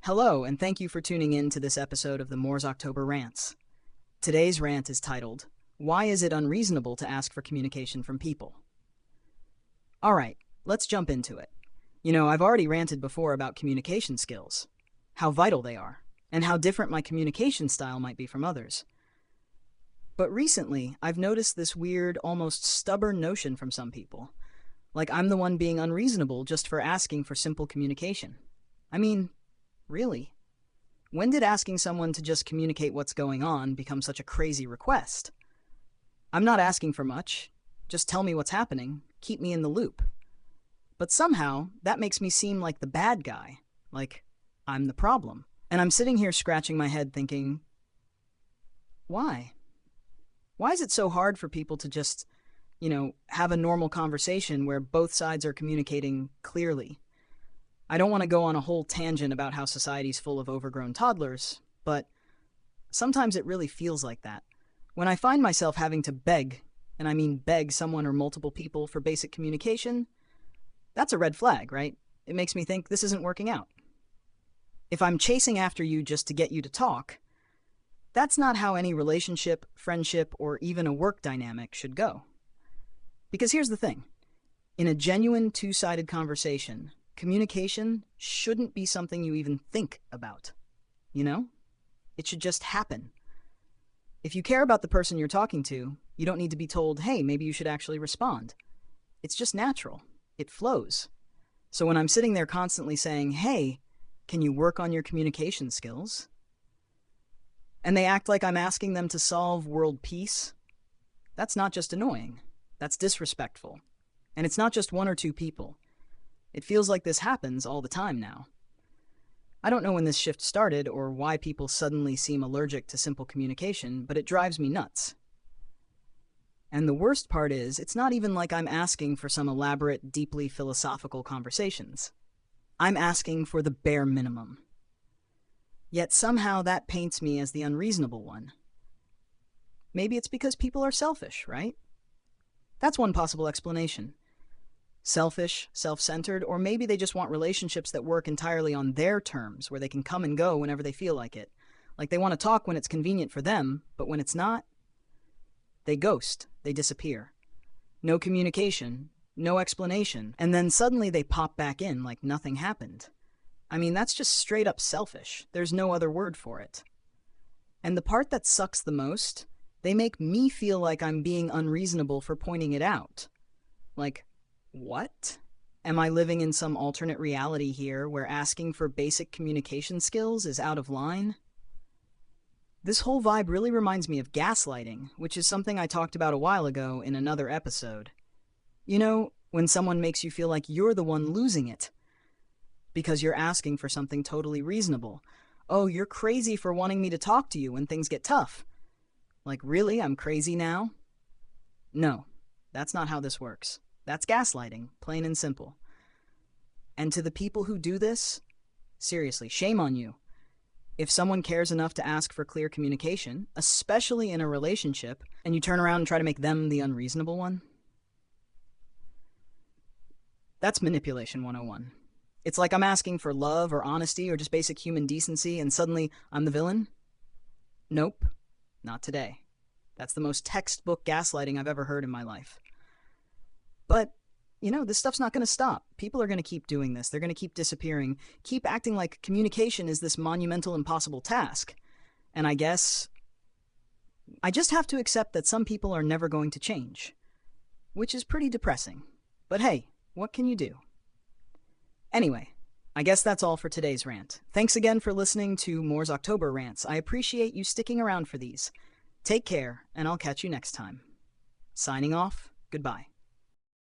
Hello, and thank you for tuning in to this episode of the Moore's October Rants. Today's rant is titled, Why is it unreasonable to ask for communication from people? Alright, let's jump into it. I've already ranted before about communication skills, how vital they are, and how different my communication style might be from others. But recently, I've noticed this weird, almost stubborn notion from some people. Like I'm the one being unreasonable just for asking for simple communication. I mean, really? When did asking someone to just communicate what's going on become such a crazy request? I'm not asking for much. Just tell me what's happening. Keep me in the loop. But somehow, that makes me seem like the bad guy. Like, I'm the problem. And I'm sitting here scratching my head thinking, why? Why is it so hard for people to just, have a normal conversation where both sides are communicating clearly? I don't want to go on a whole tangent about how society's full of overgrown toddlers, but sometimes it really feels like that. When I find myself having to beg, and I mean beg someone or multiple people for basic communication, that's a red flag, right? It makes me think this isn't working out. If I'm chasing after you just to get you to talk, that's not how any relationship, friendship, or even a work dynamic should go. Because here's the thing. In a genuine two-sided conversation, communication shouldn't be something you even think about. It should just happen. If you care about the person you're talking to, you don't need to be told, hey, maybe you should actually respond. It's just natural. It flows. So when I'm sitting there constantly saying, hey, can you work on your communication skills? And they act like I'm asking them to solve world peace, that's not just annoying. That's disrespectful. And it's not just one or two people. It feels like this happens all the time now. I don't know when this shift started or why people suddenly seem allergic to simple communication, but it drives me nuts. And the worst part is, it's not even like I'm asking for some elaborate, deeply philosophical conversations. I'm asking for the bare minimum. Yet somehow that paints me as the unreasonable one. Maybe it's because people are selfish, right? That's one possible explanation. Selfish, self-centered, or maybe they just want relationships that work entirely on their terms, where they can come and go whenever they feel like it. Like they want to talk when it's convenient for them, but when it's not, they ghost, they disappear. No communication, no explanation, and then suddenly they pop back in like nothing happened. I mean, that's just straight up selfish. There's no other word for it. And the part that sucks the most, they make me feel like I'm being unreasonable for pointing it out. Like, what? Am I living in some alternate reality here where asking for basic communication skills is out of line? This whole vibe really reminds me of gaslighting, which is something I talked about a while ago in another episode. When someone makes you feel like you're the one losing it because you're asking for something totally reasonable. Oh, you're crazy for wanting me to talk to you when things get tough. Like, really? I'm crazy now? No, that's not how this works. That's gaslighting, plain and simple. And to the people who do this, seriously, shame on you. If someone cares enough to ask for clear communication, especially in a relationship, and you turn around and try to make them the unreasonable one, that's manipulation 101. It's like I'm asking for love or honesty or just basic human decency, and suddenly I'm the villain? Nope, not today. That's the most textbook gaslighting I've ever heard in my life. But, this stuff's not going to stop. People are going to keep doing this. They're going to keep disappearing, keep acting like communication is this monumental, impossible task. And I guess I just have to accept that some people are never going to change, which is pretty depressing. But hey, what can you do? Anyway, I guess that's all for today's rant. Thanks again for listening to Moore's October Rants. I appreciate you sticking around for these. Take care, and I'll catch you next time. Signing off, goodbye.